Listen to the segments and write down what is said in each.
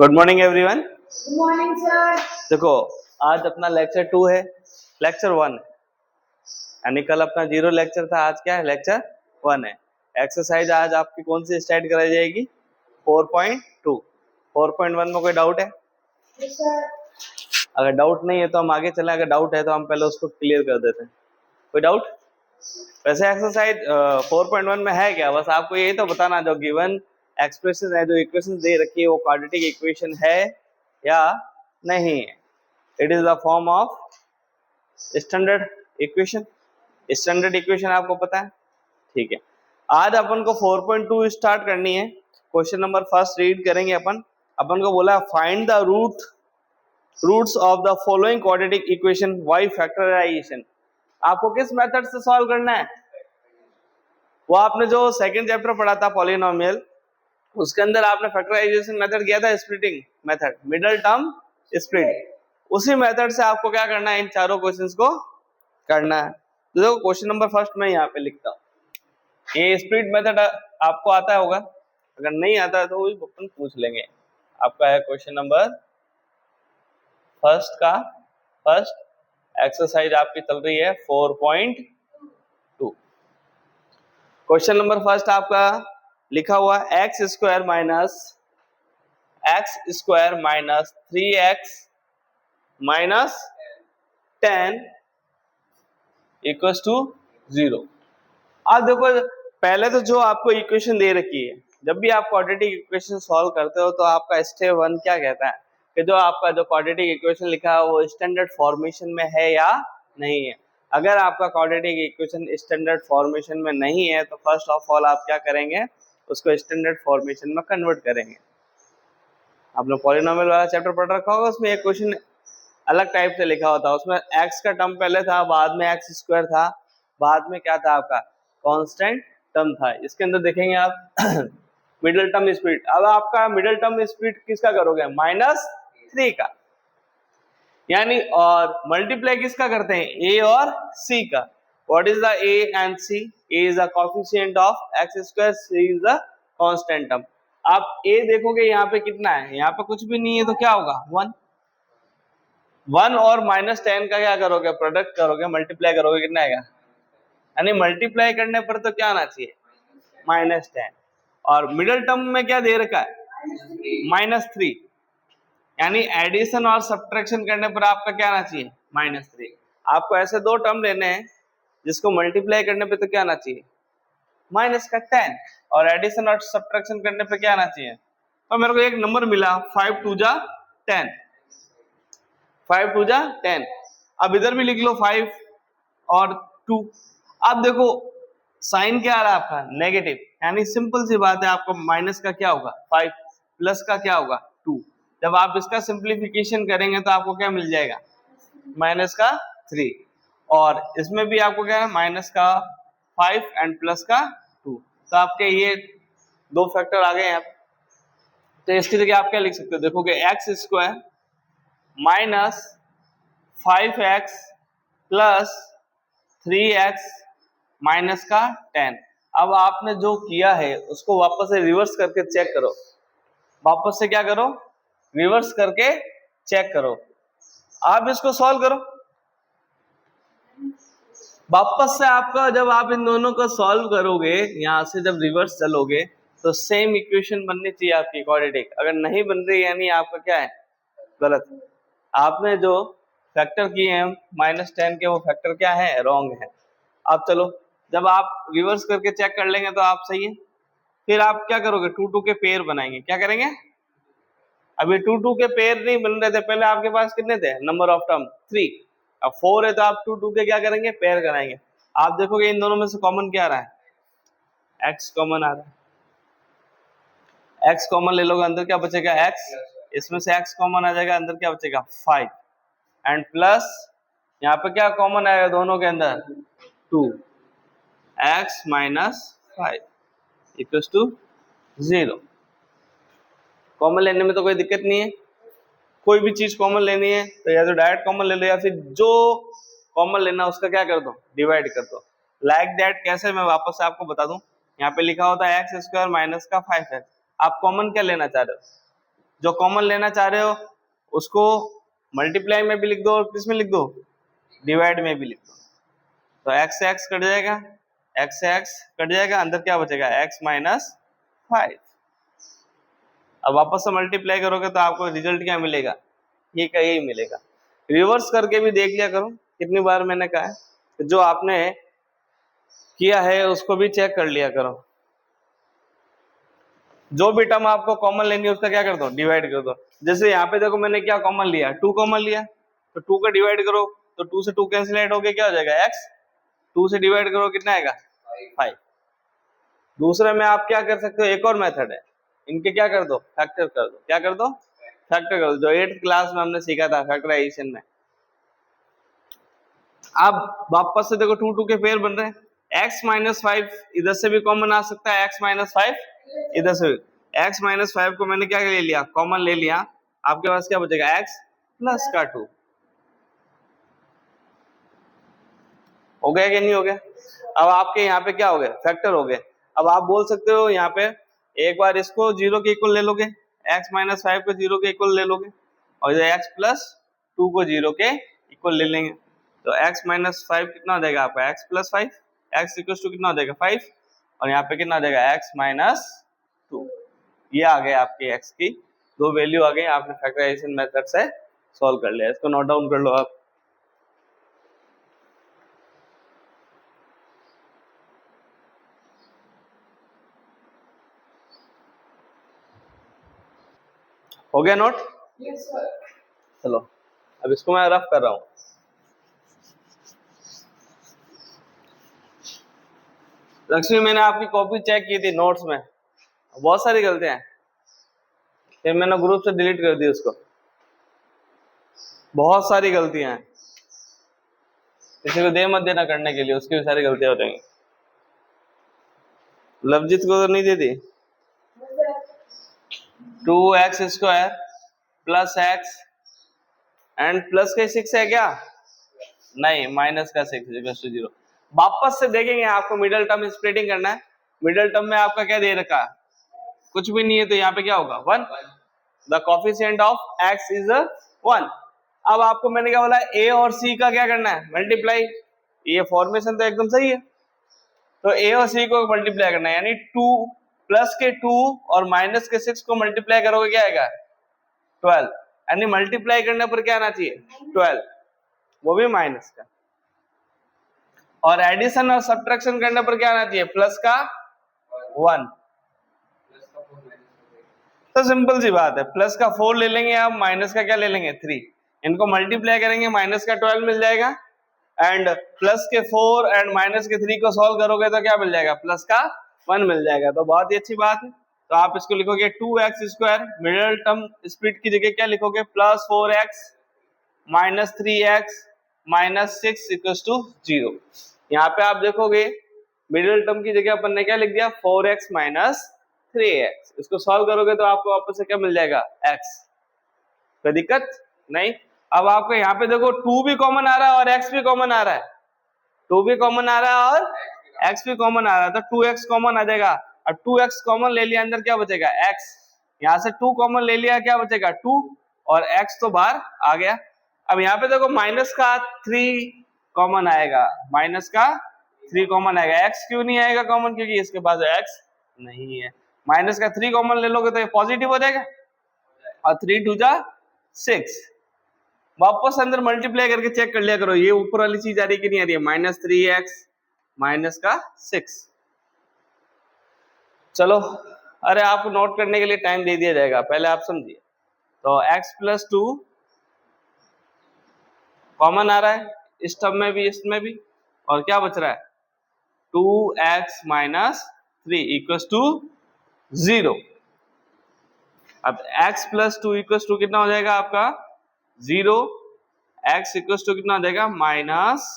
Good morning everyone. Good morning sir. देखो आज अपना लेक्चर 2 है, लेक्चर 1 है, यानी कल अपना 0 लेक्चर था, आज क्या है लेक्चर 1 है। एक्सरसाइज आज आपकी कौन सी स्टार्ट कराई जाएगी? 4.2। 4.1 में कोई डाउट है? Yes sir. अगर डाउट नहीं है तो हम आगे चलें, अगर डाउट है तो हम पहले उसको क्लियर कर देते हैं। कोई डाउट? वैसे एक्सरसाइज 4.1 में है क्या, बस आपको यही तो बताना, जो गिवन एक्सप्रेशन है, जो इक्वेशन दे रखी है वो क्वाड्रेटिक इक्वेशन है या नहीं है। It is the form of standard equation. Standard equation आपको पता है, ठीक है। आज अपन को 4.2 स्टार्ट करनी है। क्वेश्चन नंबर फर्स्ट रीड करेंगे अपन को बोला find the roots of the following quadratic equation by factorisation. आपको किस मेथड से सॉल्व करना है? वो आपने जो सेकंड चैप्टर पढ़ा था पॉलिनोमियल, उसके अंदर आपने फैक्टराइजेशन मेथड किया था, splitting method, middle term split. उसी मेथड से आपको क्या करना है, इन चारों क्वेश्चंस को करना है। तो देखो क्वेश्चन नंबर फर्स्ट में यहाँ पे लिखता हूँ, ये स्प्लिट मेथड आपको आता होगा, अगर नहीं आता है तो वही अपन पूछ लेंगे। आपका है क्वेश्चन नंबर फर्स्ट का फर्स्ट एक्सरसाइज आपकी चल रही है 4.2। क्वेश्चन नंबर फर्स्ट आपका लिखा हुआ x square minus 3x minus 10 equals to 0। अब देखो पहले तो जो आपको इक्वेशन दे रखी है, जब भी आप क्वाड्रेटिक इक्वेशन सॉल्व करते हो तो आपका स्टेप 1 क्या कहता है कि जो आपका जो क्वाड्रेटिक इक्वेशन लिखा है वो स्टैंडर्ड फॉर्मेशन में है या नहीं है। अगर आपका क्वाड्रेटिक इक्वेशन स्टैंडर्ड फॉर्मेशन में नहीं है तो फर्स्ट ऑफ ऑल आप क्या करेंगे, उसको स्टैंडर्ड फॉर्मेशन में कन्वर्ट करेंगे। आपने पॉलिनोमियल वाला चैप्टर पढ़ रखा होगा, उसमें एक क्वेश्चन अलग टाइप से लिखा होता है, उसमें x का टर्म पहले था, बाद में x स्क्वायर था, बाद में क्या था आपका कांस्टेंट टर्म था। इसके अंदर देखेंगे आप मिडिल टर्म स्प्लिट। अब आपका मिडिल टर्म स्प्लिट किसका करोगे? -3 का, यानी और मल्टीप्लाई किसका करते हैं? a और c का। What is the a and c? a is the coefficient of x square, c is the constant term. आप a देखोगे यहाँ पे कितना है, यहाँ पे कुछ भी नहीं है तो क्या होगा 1 और -10 का क्या करोगे? प्रोडक्ट करोगे, मल्टीप्लाई करोगे, कितना आएगा? यानी मल्टीप्लाई करने पर तो क्या आना चाहिए? -10। और मिडिल टर्म में क्या दे रखा है? -3, यानी एडिशन और सब्ट्रैक्शन करने पर आपका क्या आना चाहिए? -3। आपको ऐसे दो टर्म लेने हैं जिसको मल्टीप्लाई करने पे तो क्या आना चाहिए? -10, और एडिशन और सब्ट्रैक्शन करने पे क्या आना चाहिए? तो मेरे को एक नंबर मिला 5 2 जा 10, 5 2 जा 10। अब इधर भी लिख लो 5 और 2। अब देखो साइन क्या आ रहा है आपका? नेगेटिव, यानी सिंपल सी बात है, आपको माइनस का क्या होगा 5, प्लस का क्या होगा 2। जब आप इसका सिंप्लीफिकेशन करेंगे तो आपको क्या मिल जाएगा? माइनस का 3। और इसमें भी आपको क्या है? माइनस का 5 एंड प्लस का 2। तो आपके ये दो फैक्टर आ गए हैं। तो इसकी जगह आप क्या लिख सकते हो? देखोगे x square minus 5x plus 3x minus का 10। अब आपने जो किया है उसको वापस से रिवर्स करके चेक करो, वापस से क्या करो? रिवर्स करके चेक करो। आप इसको सॉल्व करो वापस से। आपका जब आप इन दोनों को सॉल्व करोगे, यहां से जब रिवर्स चलोगे तो सेम इक्वेशन बननी चाहिए आपकी क्वाड्रेटिक। अगर नहीं बन रही यानी आपका क्या है? गलत। आपने जो फैक्टर किए हैं -10 के, वो फैक्टर क्या है? रॉन्ग है। अब चलो जब आप रिवर्स करके चेक कर लेंगे तो आप सही है। फिर आप क्या करोगे? 2 2 के पेयर बनाएंगे। क्या करेंगे? अभी 2 2 के पेयर नहीं बन रहे थे, पहले आपके पास कितने थे? Number of term 3। अब 4 है तो आप 2 2 के क्या करेंगे? पेयर कराएंगे। आप देखोगे इन दोनों में से कॉमन क्या आ रहा है? x कॉमन आ रहा है। x कॉमन ले लोगे, अंदर क्या बचेगा? x। इसमें से x कॉमन आ जाएगा, अंदर क्या बचेगा? 5 एंड प्लस यहाँ पे क्या कॉमन आएगा दोनों के अंदर? 2x minus 5 equals to 0। Common लेने में तो कोई दिक्कत नहीं है। कोई भी चीज कॉमन लेनी है तो या तो डायरेक्ट कॉमन ले लो, या फिर जो कॉमन लेना उसका क्या कर दो? डिवाइड कर दो। लाइक दैट कैसे, मैं वापस से आपको बता दूं। यहाँ पे लिखा होता है एक्स स्क्वायर माइनस का 5x। आप कॉमन क्या लेना चाह रहे हो? जो कॉमन लेना चाह रहे हो उसको मल्टीप्लाई में भी लिख दो और किस में लिख दो, डिवाइड में भी लिख दो। तो x से x कट जाएगा, x से x कट जाएगा, अंदर क्या बचेगा x माइनस 5। अब वापस से मल्टीप्लाई करोगे तो आपको रिजल्ट क्या मिलेगा, ये का यही मिलेगा। रिवर्स करके भी देख लिया करो, कितनी बार मैंने कहा है जो आपने किया है उसको भी चेक कर लिया करो। जो भी टर्म आपको कॉमन लेनी है उसका क्या कर दो, डिवाइड कर दो। जैसे यहाँ पे देखो मैंने क्या कॉमन लिया, 2 कॉमन लिया, तो 2 का डिवाइड करो तो 2 से 2 कैंसिल आउट हो गया, क्या हो जाएगा x। 2 से डिवाइड करो कितना आएगा, 5। दूसरे में आप क्या कर सकते हो, एक और मेथड है, इनके क्या कर दो, फैक्टर कर दो। क्या कर दो, फैक्टर कर दो, जो 8th क्लास में हमने सीखा था फैक्टराइजेशन में। अब वापस से देखो 2 2 के पेयर बन रहे हैं, x माइनस 5 इधर से भी कॉमन आ सकता है, x माइनस 5 इधर से। x माइनस 5 को मैंने क्या ले लिया, कॉमन ले लिया, आपके पास क्या बचेगा, x प्लस का 2। हो गया कि नहीं हो गया। अब आपके यहाँ पे क्या हो गया, फैक्टर हो गए। अब आप बोल सकते हो यहाँ पे एक बार इसको 0 के इक्वल ले लोगे, x माइनस 5 को 0 के इक्वल ले लोगे, और इधर x प्लस 2 को 0 के इक्वल ले लेंगे। तो x माइनस 5 कितना हो जाएगा आपका, x plus 5, x equal to कितना हो जाएगा 5, और यहाँ पे कितना हो जाएगा x माइनस 2। ये आ गए आपके x की दो वैल्यू आ गई, आपने फैक्टराइजेशन मेथड से सॉल्व कर लिया। इसको नोट डाउन कर लो आप। हो गया नोट, Yes, sir. चलो अब इसको मैं रफ कर रहा हूँ। लक्ष्मी मैंने आपकी कॉपी चेक की थी नोट्स में, बहुत सारी गलतियां हैं, फिर मैंने ग्रुप से डिलीट कर दी उसको। बहुत सारी गलतियां हैं, किसी को दे मत देना करने के लिए, उसकी भी सारी गलतियां हो जाएंगी। लवजीत को तो नहीं दे दी। Yes, sir. 2x square plus x and plus का 6 है क्या, नहीं, माइनस का 6 इक्वल्स टू 0। वापस से देखेंगे, आपको मिडिल टर्म स्प्लिटिंग करना है। मिडिल टर्म में आपका क्या दे रखा है, कुछ भी नहीं है, तो यहाँ पे क्या होगा 1। The coefficient of x is 1। अब आपको मैंने क्या बोला, a और c का क्या करना है, मल्टीप्लाई। ये फॉर्मेशन तो एकदम सही है, तो a और c को मल्टीप्लाई करना है, यानी 2 प्लस के 2 और माइनस के 6 को मल्टीप्लाई करोगे क्या आएगा 12, यानी मल्टीप्लाई करने पर क्या आना चाहिए 12, वो भी माइनस का। और एडिशन और सब्ट्रैक्शन करने पर क्या आना चाहिए, प्लस का 1। तो सिंपल सी बात है, प्लस का 4 ले लेंगे आप, माइनस का क्या ले लेंगे 3। इनको मल्टीप्लाई करेंगे, माइनस का 12 मिल जाएगा, एंड प्लस के 4 एंड माइनस के 3 को सॉल्व करोगे तो क्या मिल जाएगा, प्लस का 1 मिल जाएगा। तो बहुत ही अच्छी बात है। तो आप इसको लिखोगे 2x square, middle term split की जगह क्या लिखोगे, plus 4x minus 3x minus 6 equals to 0। यहाँ पे आप देखोगे मिडिल टर्म की जगह अपन ने क्या लिख दिया, 4x माइनस 3x। इसको सॉल्व करोगे तो आपको वापस से क्या मिल जाएगा, x। कोई दिक्कत नहीं। अब आपको यहाँ पे देखो 2 भी कॉमन आ रहा है और x भी कॉमन आ रहा है, 2 भी कॉमन आ रहा है और x भी कॉमन आ रहा है, तो 2x कॉमन आ जाएगा। और 2x कॉमन ले लिया, अंदर क्या बचेगा x। यहाँ से 2 कॉमन ले लिया, क्या बचेगा 2, और x तो बाहर आ गया। अब यहाँ पे देखो माइनस का 3 कॉमन आएगा, माइनस का 3 कॉमन आएगा, x क्यों नहीं आएगा कॉमन, क्योंकि इसके पास x नहीं है। माइनस का 3 कॉमन ले लोगे तो ये पॉजिटिव हो जाएगा, और 3 2 जा 6। वापस अंदर मल्टीप्लाई करके चेक कर लिया करो, ये ऊपर वाली चीज आ रही है कि नहीं आ रही है, माइनस 3x माइनस का 6। चलो, अरे आपको नोट करने के लिए टाइम दे दिया जाएगा, पहले आप समझिए। तो x प्लस 2 कॉमन आ रहा है इस टर्म में भी, इसमें भी, और क्या बच रहा है 2x माइनस 3 इक्वल्स टू 0। अब x प्लस 2 इक्वल्स टू कितना हो जाएगा आपका 0, x इक्वल्स टू कितना हो जाएगा माइनस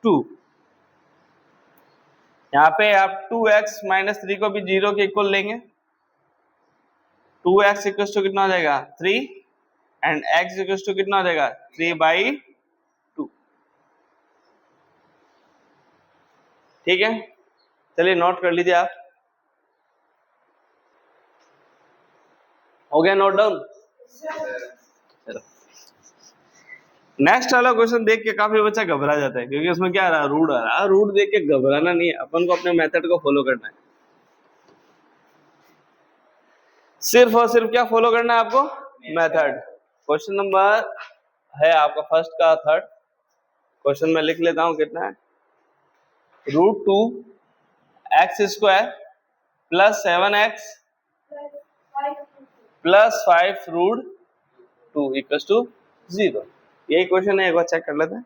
2। यहाँ पे आप 2x माइनस 3 को भी 0 के इक्वल लेंगे, 2x इक्वल्स टू कितना हो जाएगा 3, एंड x इक्वल्स टू कितना हो जाएगा 3/2। ठीक है, चलिए नोट कर लीजिए आप। हो गया नोट डाउन? नेक्स्ट वाला क्वेश्चन देख के काफी बच्चा घबरा जाता है, क्योंकि उसमें क्या आ रहा है, रूट आ रहा है। रूट देख के घबराना नहीं है, अपन को अपने मेथड को फॉलो करना है। सिर्फ और सिर्फ क्या फॉलो करना है आपको? मेथड। क्वेश्चन नंबर है आपका फर्स्ट का थर्ड क्वेश्चन में लिख लेता हूं, कितना है, √2 x² plus 7x plus 5 √2 equal to 0। यही क्वेश्चन है, एक बार चेक कर लेते हैं।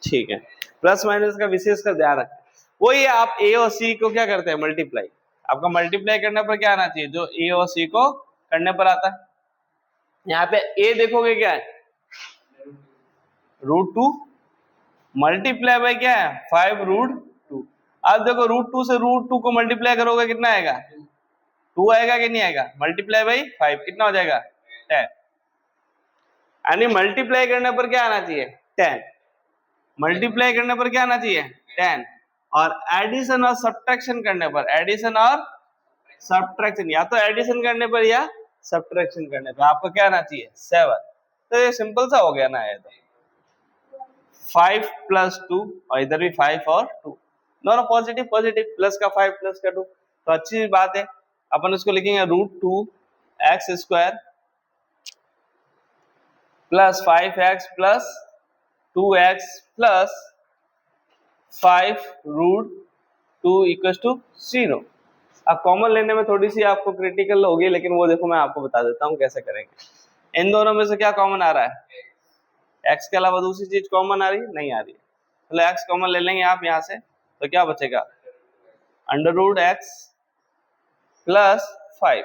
ठीक है, प्लस माइनस का विशेष का ध्यान रखें। वही आप ए और सी को क्या करते हैं, मल्टीप्लाई। आपका मल्टीप्लाई करने पर क्या आना चाहिए, जो ए और सी को करने पर आता है। यहाँ पे ए देखोगे क्या है, √2 मल्टीप्लाई बाय क्या है, 5 √2। अब देखो √2 से √2 को मल्टीप्लाई करोगे कितना आएगा, 2 आएगा कि नहीं आएगा, मल्टीप्लाई बाई 5 कितना हो जाएगा, 10। यानी मल्टीप्लाई करने पर क्या आना चाहिए, 10। मल्टीप्लाई करने पर क्या आना चाहिए, 10। और एडिशन और सब्ट्रैक्शन करने पर, एडिशन और सब्ट्रैक्शन, या तो एडिशन करने पर या सब्ट्रैक्शन करने पर आपको क्या आना चाहिए, 7। तो ये सिंपल सा हो गया ना, ये तो 5 + 2 और इधर भी 5 और 2 दोनों पॉजिटिव पॉजिटिव, प्लस का 5 प्लस का 2, तो अच्छी बात है। अपन इसको लिखेंगे √2 x² plus 5x plus 2x plus 5 √2 equal to 0। अब कॉमन लेने में थोड़ी सी आपको क्रिटिकल होगी, लेकिन वो देखो मैं आपको बता देता हूँ कैसे करेंगे। इन दोनों में से क्या कॉमन आ रहा है, x के अलावा दूसरी चीज कॉमन आ रही है, नहीं आ रही है, मतलब x कॉमन ले लेंगे आप यहाँ से, तो क्या बचेगा, √x प्लस 5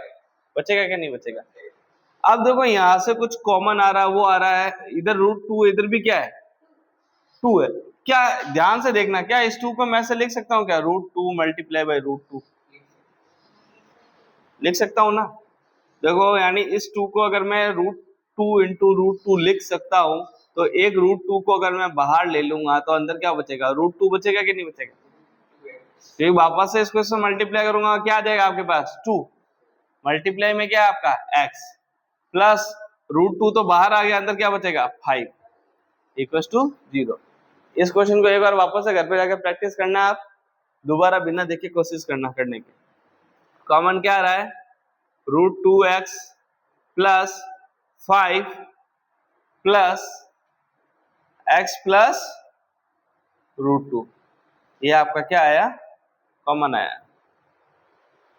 बचेगा कि नहीं बचेगा। अब देखो यहाँ से कुछ कॉमन आ रहा है, वो आ रहा है इधर √2, इधर भी क्या है, 2 है। क्या ध्यान से देखना, क्या इस 2 को मैं से लिख सकता हूँ क्या, √2 मल्टीप्लाई बाई √2 लिख सकता हूँ ना। देखो यानी इस 2 को अगर मैं √2 इंटू √2 लिख सकता हूँ, तो एक √2 को अगर मैं बाहर ले लूंगा तो अंदर क्या बचेगा, √2 बचेगा कि नहीं बचेगा। तो वापस से इसको इससे मल्टीप्लाई करूंगा, क्या आ जाएगा आपके पास, 2 मल्टीप्लाई में क्या है आपका x प्लस √2 तो बाहर आ गया, अंदर क्या बचेगा 5 इक्वल टू 0। इस क्वेश्चन को एक बार वापस से घर पे जाकर प्रैक्टिस करना, आप दोबारा बिना देखे कोशिश करना करने की। कॉमन क्या आ रहा है, √2x plus 5 plus x plus √2, ये आपका क्या आया, कॉमन आया।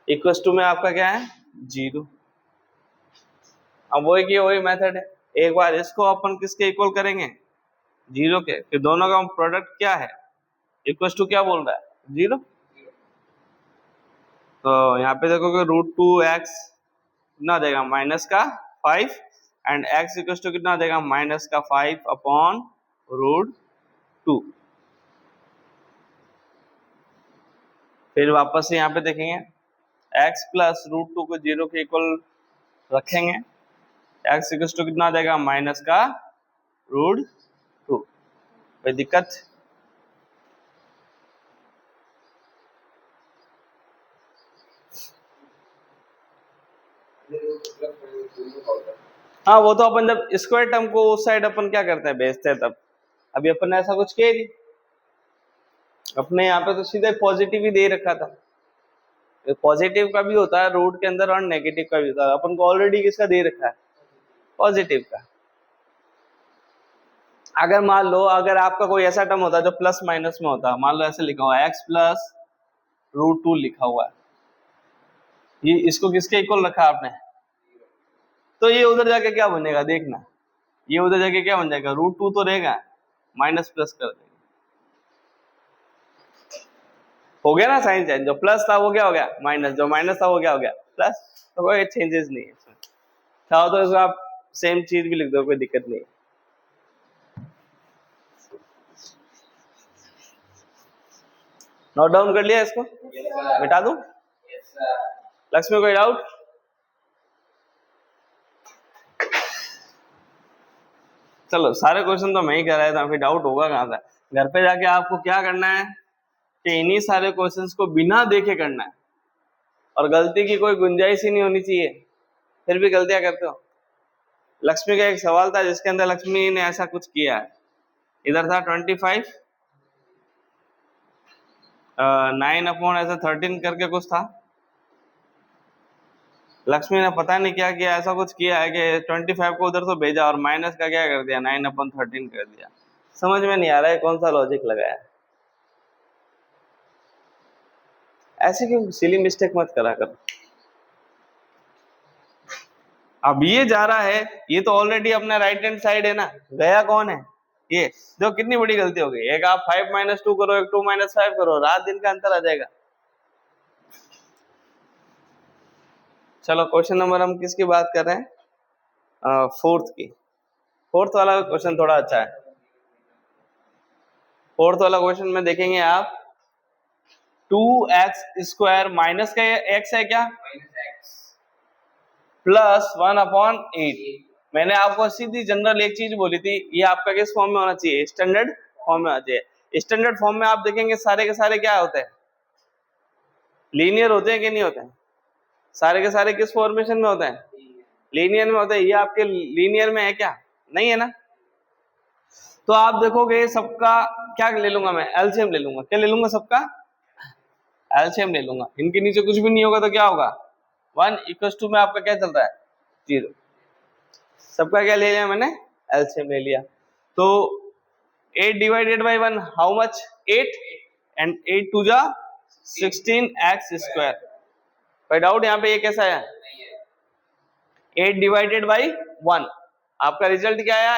इक्वल टू में आपका क्या है, 0। अब वही की वही मेथड है, एक बार इसको अपन किसके इक्वल करेंगे, 0 के, फिर दोनों का प्रोडक्ट क्या है, इक्वल टू क्या बोल रहा है, 0। तो यहाँ पे देखोगे √2x कितना देगा, माइनस का 5 एंड x इक्वल टू कितना देगा, माइनस का 5 अपॉन √2। फिर वापस से यहाँ पे देखेंगे x प्लस √2 को 0 के इक्वल रखेंगे, x इक्वल टू कितना देगा, माइनस का √2। कोई दिक्कत, हाँ वो तो अपन जब स्क्वायर टर्म को उस साइड अपन क्या करते हैं, भेजते हैं तब। अभी अपन ने ऐसा कुछ किया नहीं, अपने यहाँ पे तो सीधे पॉजिटिव ही दे रखा था। पॉजिटिव का भी होता है रूट के अंदर और नेगेटिव का भी होता है, अपन को ऑलरेडी किसका दे रखा है, पॉजिटिव का। अगर मान लो अगर आपका कोई ऐसा टर्म होता है जो प्लस माइनस में होता है, मान लो ऐसे लिखा हुआ है x प्लस √2 लिखा हुआ है, ये इसको किसके इक्वल रखा आपने, तो ये उधर जाके क्या बनेगा देखना, ये उधर जाके क्या बन जाएगा, √2 तो रहेगा, माइनस प्लस कर देंगे, हो गया ना साइन चेंज, जो प्लस था वो क्या हो गया माइनस, जो माइनस था वो क्या हो गया प्लस। तो कोई चेंजेस नहीं है इसमें, चाहो तो इसको आप सेम चीज भी लिख दो, कोई दिक्कत नहीं है। नोट डाउन कर लिया इसको, मिटा दूं, लक्ष्मी कोई डाउट, चलो सारे क्वेश्चन तो मैं ही कर रहा था, फिर डाउट होगा कहाँ था। घर पे जाके आपको क्या करना है कि इन्हीं सारे क्वेश्चंस को बिना देखे करना है, और गलती की कोई गुंजाइश ही नहीं होनी चाहिए। फिर भी गलतियां करते हो। लक्ष्मी का एक सवाल था जिसके अंदर लक्ष्मी ने ऐसा कुछ किया है। इधर था 25 9 अपॉन ऐसा 13 करके कुछ था। लक्ष्मी ने पता नहीं क्या किया, ऐसा कुछ किया है कि 25 को उधर तो भेजा और माइनस का क्या कर दिया, 9 अपॉन 13 कर दिया। समझ में नहीं आ रहा है कौन सा लॉजिक लगाया है। ऐसे क्यों सिली मिस्टेक मत करा करो। अब ये जा रहा है, ये तो ऑलरेडी अपना राइट हैंड साइड है ना, गया कौन है ये। देखो कितनी बड़ी गलती हो गई। एक आप 5 - 2 करो, एक 2 - 5 करो, रात दिन का अंतर आ जाएगा। चलो क्वेश्चन नंबर हम किसकी बात कर रहे हैं, फोर्थ की। फोर्थ वाला क्वेश्चन थोड़ा अच्छा है। फोर्थ वाला क्वेश्चन में देखेंगे आप 2x² माइनस का x है क्या, प्लस 1/8। मैंने आपको सीधी जनरल एक चीज बोली थी, ये आपका किस फॉर्म में होना चाहिए, स्टैंडर्ड फॉर्म में होना चाहिए। स्टैंडर्ड फॉर्म में आप देखेंगे सारे के सारे क्या होते हैं, लीनियर होते हैं कि नहीं होते हैं। सारे के सारे किस फॉर्मेशन में होते हैं, लीनियर में होते हैं। ये आपके लीनियर में है क्या, नहीं है ना। तो आप देखोगे सबका क्या ले लूंगा मैं, एलसीएम ले लूंगा। क्या ले लूंगा, सबका एलसीएम ले लूंगा। इनके नीचे कुछ भी नहीं होगा तो क्या होगा, 1 = में आपका क्या चल रहा है, 0। सबका क्या ले लिया मैंने, एलसीएम ले लिया। तो 8 divided by 1 how much, 8 and 8 2 जा 16x²। कोई डाउट यहाँ पे, ये कैसा है, 8 डिवाइडेड बाई 1। आपका रिजल्ट क्या आया,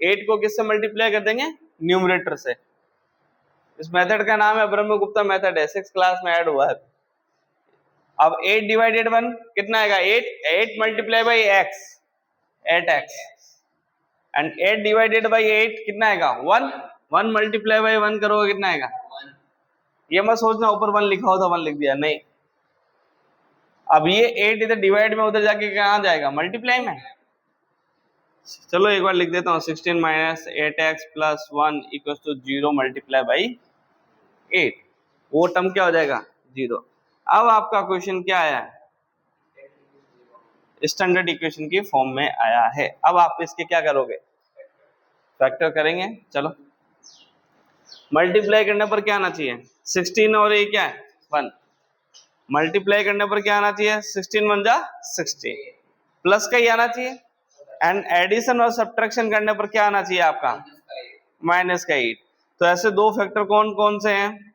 8 को किससे मल्टीप्लाई कर देंगे, न्यूमरेटर से। इस मेथड का नाम है ब्रह्मगुप्ता मेथड है, 6th क्लास में ऐड हुआ है। अब 8 डिवाइडेड 1 कितना आएगा, 8 multiply by x 8x and 8 divided by 8 कितना आएगा, 1 मल्टीप्लाई बाई 1 करोगे कितना आएगा 1। ये मत सोचना ऊपर 1 लिखा हो तो 1 लिख दिया, नहीं। अब ये 8 इधर डिवाइड में, उधर जाके कहाँ जाएगा, मल्टीप्लाई में। चलो एक बार लिख देता हूँ, 16 - 8x + 1 = 0 मल्टीप्लाई बाई 8। वो टर्म क्या हो जाएगा, 0। अब आपका क्वेश्चन क्या आया है, स्टैंडर्ड इक्वेशन की फॉर्म में आया है। अब आप इसके क्या करोगे, फैक्टर करेंगे। चलो मल्टीप्लाई करने पर क्या आना चाहिए, 16 और ये क्या है 1। मल्टीप्लाई करने पर क्या आना चाहिए, 16 1 जा 16, प्लस का ही आना चाहिए। एंड एडिशन और सब्ट्रैक्शन करने पर क्या आना चाहिए आपका, माइनस का 8। तो ऐसे दो फैक्टर कौन कौन से हैं,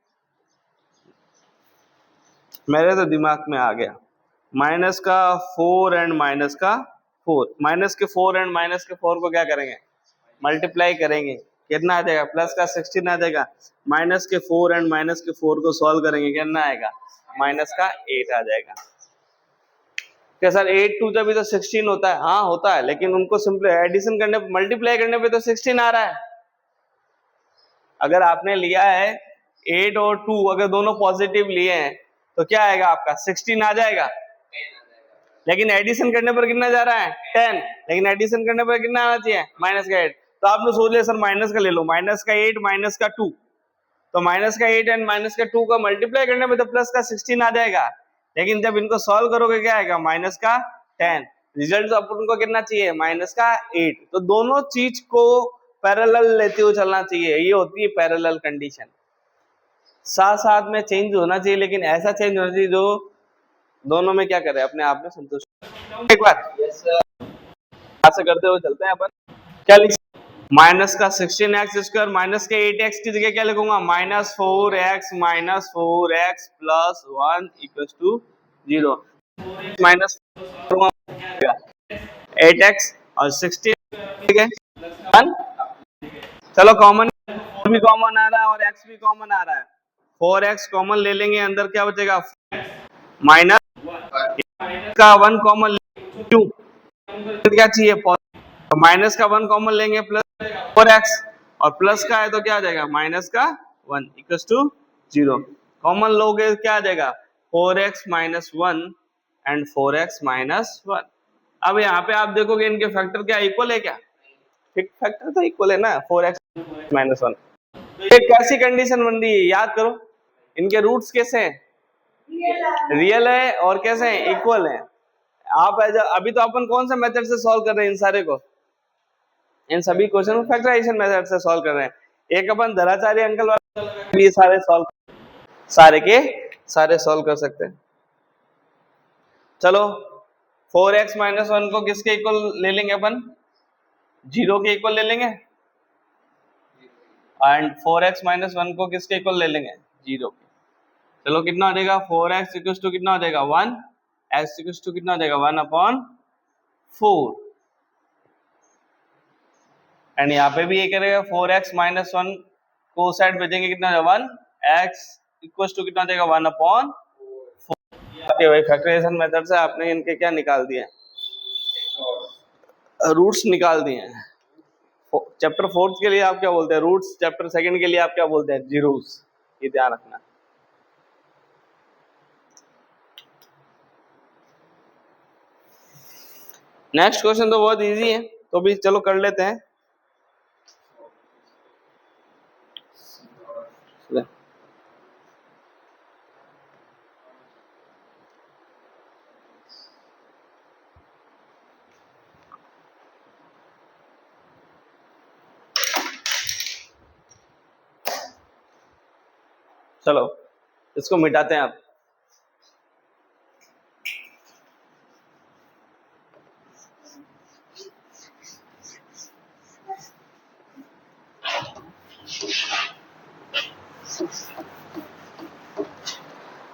मेरे तो दिमाग में आ गया, माइनस का 4 एंड माइनस का 4। माइनस के 4 एंड माइनस के 4 को क्या करेंगे, मल्टीप्लाई करेंगे, कितना आ जाएगा, प्लस का 16 आ जाएगा। माइनस के 4 एंड माइनस के 4 को सॉल्व करेंगे, कितना आएगा, माइनस का 8 आ जाएगा। क्या सर 8 2 जब भी तो 16 होता है, हाँ होता है, लेकिन उनको सिंपल एडिशन करने, मल्टीप्लाई करने पे तो 16 आ रहा है। अगर आपने लिया है 8 और 2, अगर दोनों पॉजिटिव लिए हैं तो क्या आएगा आपका, 16 आ जाएगा। लेकिन एडिशन करने पर कितना जा रहा है, 10। लेकिन एडिशन करने पर कितना आना चाहिए, माइनस का 8। तो आपने सोच लिया सर माइनस का ले लो, माइनस का 8 माइनस का 2। तो माइनस का 8 एंड माइनस का 2 का मल्टीप्लाई करने पे तो प्लस का 16 आ जाएगा। लेकिन जब इनको सॉल्व करोगे क्या आएगा, माइनस का 10। रिजल्ट अपन को कितना चाहिए, माइनस का 8। तो दोनों चीज को पैरेलल लेते हुए चलना चाहिए, ये होती है पैरेलल कंडीशन। साथ साथ में चेंज होना चाहिए, लेकिन ऐसा चेंज होना चाहिए जो दोनों में क्या करे, अपने आप में संतुष्ट। एक बार ऐसा करते हुए चलते हैं अपन। क्या लिख, माइनस का 16x² माइनस के 8x की जगह क्या लिखूंगा, -4x - 4x + 1 = 0। माइनस 8x और 16, ठीक है 1। चलो कॉमन भी कॉमन आ रहा है और x भी कॉमन आ रहा है, 4x कॉमन ले लेंगे, अंदर क्या बचेगा, माइनस का 1 कॉमन, क्यों क्या चाहिए, माइनस का 1 कॉमन लेंगे, प्लस 4x, और प्लस का है तो क्या आ जाएगा, माइनस का 1 = 0। कॉमन लोगे क्या आ जाएगा, 4x - 1 एंड 4x - 1। अब यहाँ पे आप देखोगे इनके फैक्टर क्या इक्वल है क्या, फैक्टर तो इक्वल है ना, 4x - 1। ये कैसी कंडीशन बन रही है, याद करो, इनके रूट्स कैसे हैं, रियल है और कैसे हैं, इक्वल है। आप अभी तो अपन कौन सा मेथड से सॉल्व कर रहे हैं इन सारे को, इन सभी क्वेश्चन को फैक्टराइजेशन मेथड से सॉल्व कर रहे हैं। एक अपन धराचार्य अंकल वाले ये सारे सॉल्व कर सकते हैं। चलो 4x - 1 को किसके इक्वल ले लेंगे अपन, 0 के इक्वल ले लेंगे, एंड 4x - 1 को किसके इक्वल ले लेंगे, 0 के। चलो कितना हो जाएगा, 4x इक्वल टू कितना हो जाएगा 1, x इक्वल टू कितना हो जाएगा 1/4, एंड यहाँ पे भी ये करेगा 4x - 1 को साइड भेजेंगे कितना हो जाएगा 1, x इक्वल टू कितना हो जाएगा 1/4। भाई फैक्टराइजेशन मेथड से आपने इनके क्या निकाल दिए, रूट्स निकाल दिए हैं। चैप्टर 4 के लिए आप क्या बोलते हैं रूट्स, चैप्टर 2 के लिए आप क्या बोलते हैं जीरोस, ये ध्यान रखना। नेक्स्ट क्वेश्चन तो बहुत इजी है, तो भी चलो कर लेते हैं। चलो इसको मिटाते हैं आप।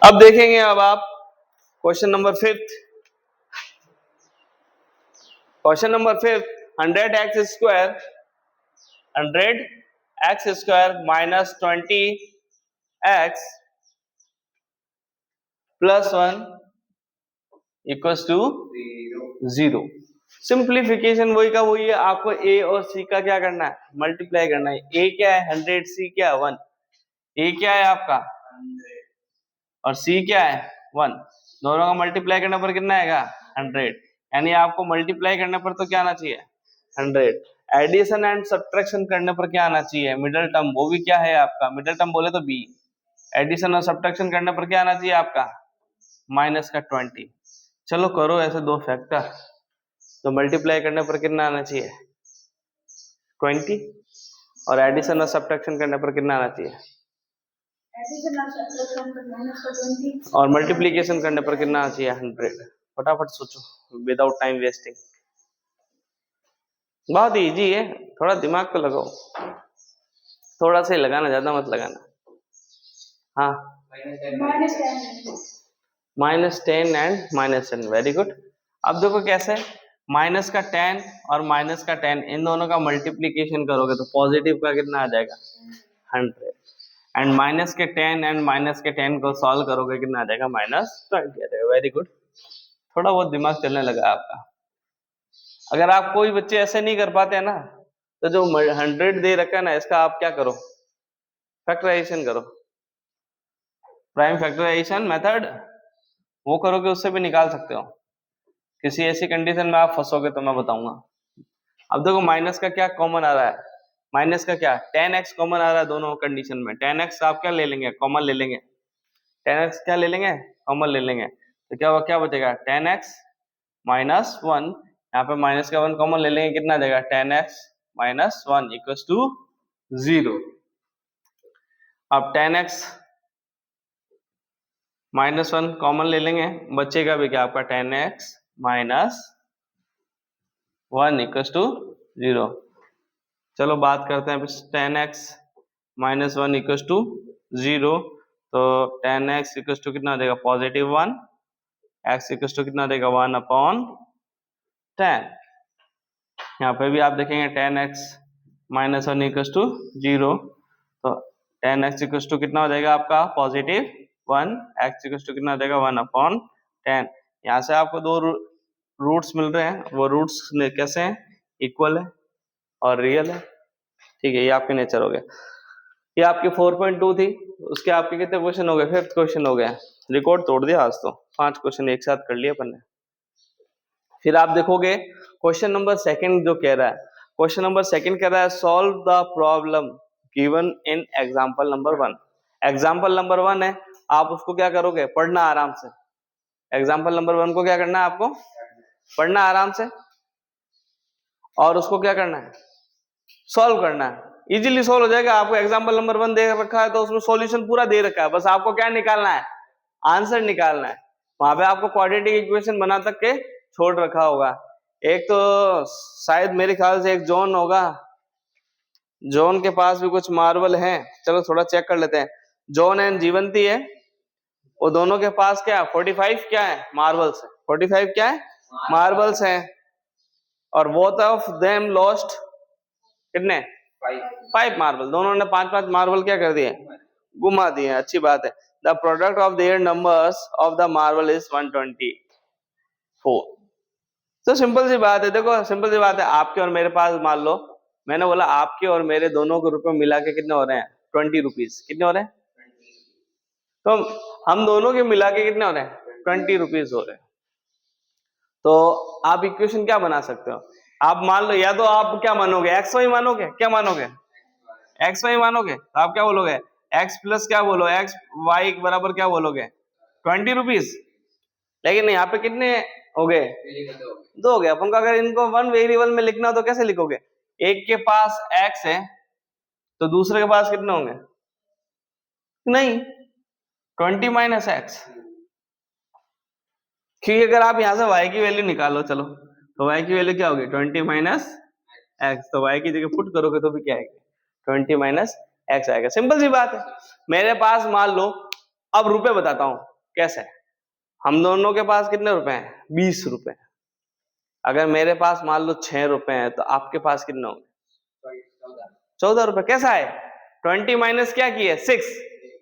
अब देखेंगे अब आप question number 5। Question number 5, 100x square minus 20x plus 1 equals to 0। Simplification वही का वही है, आपको a और c का क्या करना है, मल्टीप्लाई करना है। a क्या है 100, c क्या है 1, a क्या है आपका और c क्या है 1, दोनों का मल्टीप्लाई करने पर कितना आएगा 100, यानी आपको मल्टीप्लाई करने पर तो क्या आना चाहिए 100, एडिशन एंड सब्ट्रैक्शन करने पर क्या आना चाहिए मिडिल टर्म, वो भी क्या है आपका मिडिल टर्म बोले तो b, एडिशन और सब्ट्रैक्शन करने पर क्या आना चाहिए आपका माइनस का 20। चलो करो ऐसे दो फैक्टर, तो मल्टीप्लाई करने पर कितना आना चाहिए 20, और एडिशन और सब्ट्रैक्शन करने पर कितना आना चाहिए, एडिशन और सब्ट्रैक्शन पर माइनस का 20, और मल्टीप्लिकेशन करने पर कितना आना चाहिए 100। फटाफट सोचो विदाउट टाइम वेस्टिंग, बहुत इजी है, थोड़ा दिमाग को लगाओ, थोड़ा सा ही लगाना, ज्यादा मत लगाना। हाँ -10 एंड -10, वेरी गुड। अब देखो कैसे, माइनस का 10 और माइनस का 10 इन दोनों का मल्टीप्लिकेशन करोगे तो पॉजिटिव का कितना आ जाएगा 100, एंड माइनस के 10 एंड माइनस के 10 को सॉल्व करोगे कितना आ जाएगा -20 आ जाएगा, वेरी गुड। थोड़ा बहुत दिमाग चलने लगा आपका। अगर आप कोई बच्चे ऐसे नहीं कर पाते हैं ना, तो जो 100 दे रखा है ना, इसका आप क्या करो फैक्टराइजेशन करो, प्राइम फैक्टराइजेशन मेथड वो करोगे, उससे भी निकाल सकते हो। किसी ऐसी कंडीशन में आप फंसोगे तो मैं बताऊंगा। अब देखो माइनस का क्या कॉमन आ रहा है, माइनस का क्या 10x कॉमन आ रहा है दोनों कंडीशन में, 10x आप क्या ले लेंगे कॉमन ले लेंगे, 10x क्या ले लेंगे कॉमन ले लेंगे, तो क्या बचेगा 10x माइनस 1, यहाँ पे माइनस का 1 कॉमन ले लेंगे, कितना आ जाएगा 10x माइनस 1 इक्वल्स टू 0। अब 10x माइनस 1 कॉमन ले लेंगे, बचेगा भी क्या आपका 10x माइनस 1 इक्वल्स टू 0। चलो बात करते हैं 10x माइनस 1 इक्वल्स टू 0, तो 10x इक्वल्स टू कितना देगा +1, x इक्वल्स टू कितना देगा 1/10। यहाँ पे भी आप देखेंगे 10x माइनस 1 इक्वल्स टू 0, तो 10x इक्वल्स टू कितना हो जाएगा आपका +1, x इक्वल्स टू कितना हो जाएगा 1/10। यहाँ से आपको दो रूट्स मिल रहे हैं, वो रूट्स कैसे हैं इक्वल है और रियल है, ठीक है, ये आपके नेचर हो गया। ये आपकी 4.2 थी, उसके आपके कितने क्वेश्चन हो गए, 5th क्वेश्चन हो गया, रिकॉर्ड तोड़ दिया आज तो, 5 क्वेश्चन एक साथ कर लिए अपन ने। फिर आप देखोगे क्वेश्चन नंबर 2 जो कह रहा है, क्वेश्चन नंबर 2 कह रहा है solve the problem given in example number 1। Example number 1 है, आप उसको क्या करोगे पढ़ना आराम से, एग्जांपल नंबर 1 को क्या करना है आपको पढ़ना आराम से और उसको क्या करना है, सॉल्व करना है। इजीली सॉल्व हो जाएगा। आपको एग्जाम्पल नंबर 1 दे रखा है तो उसमें सॉल्यूशन पूरा दे रखा है, बस आपको क्या निकालना है, आंसर निकालना है। वहां पे आपको क्वाड्रेटिक इक्वेशन बना तक के छोड़ रखा होगा। एक तो शायद मेरे ख्याल से एक जॉन होगा, जॉन के पास भी कुछ मार्बल है, चलो थोड़ा चेक कर लेते हैं। जॉन एंड जीवंती है, वो दोनों के पास क्या है, 45 क्या है, मार्बल्स है। 45 क्या है, मार्बल्स है। और बोथ ऑफ देम लॉस्ट कितने, 5 मार्बल। दोनों ने 5-5 मार्बल क्या कर दिए, घुमा दिए। अच्छी बात है। The product of their numbers of the marble is 124। तो सिंपल सी बात है, देखो सिंपल सी बात है। आपके और मेरे पास मान लो, मैंने बोला आपके और मेरे दोनों के रुपए मिला के कितने हो रहे हैं, 20 रुपीज। कितने हो रहे हैं, तो हम दोनों के मिला के कितने हो रहे हैं, 20 रुपीज हो रहे हैं। तो आप इक्वेशन क्या बना सकते हो, आप मान लो, या तो आप क्या मानोगे, एक्स वाई मानोगे, क्या मानोगे, एक्स वाई मानोगे। तो आप क्या बोलोगे, एक्स प्लस क्या बोलो, एक्स वाई बराबर क्या बोलोगे, 20 रुपीज। लेकिन यहाँ पे कितने हो गए, 2 हो गए। अपन को अगर इनको वन वेरिएबल में लिखना हो तो कैसे लिखोगे, एक के पास x है तो दूसरे के पास कितने होंगे, नहीं 20 माइनस एक्स। क्योंकि अगर आप यहां से y की वैल्यू निकालो, चलो तो y की वैल्यू क्या होगी, 20 माइनस एक्स। तो y की जगह पुट करोगे तो भी क्या आएगा, 20 माइनस एक्स आएगा। सिंपल सी बात है। मेरे पास मान लो, अब रुपए बताता हूं कैसे। हम दोनों के पास कितने रुपए हैं, 20 रुपए। अगर मेरे पास मान लो 6 रुपए हैं तो आपके पास कितने होंगे, 14 रुपए। कैसा है, 20 माइनस क्या किए, 6।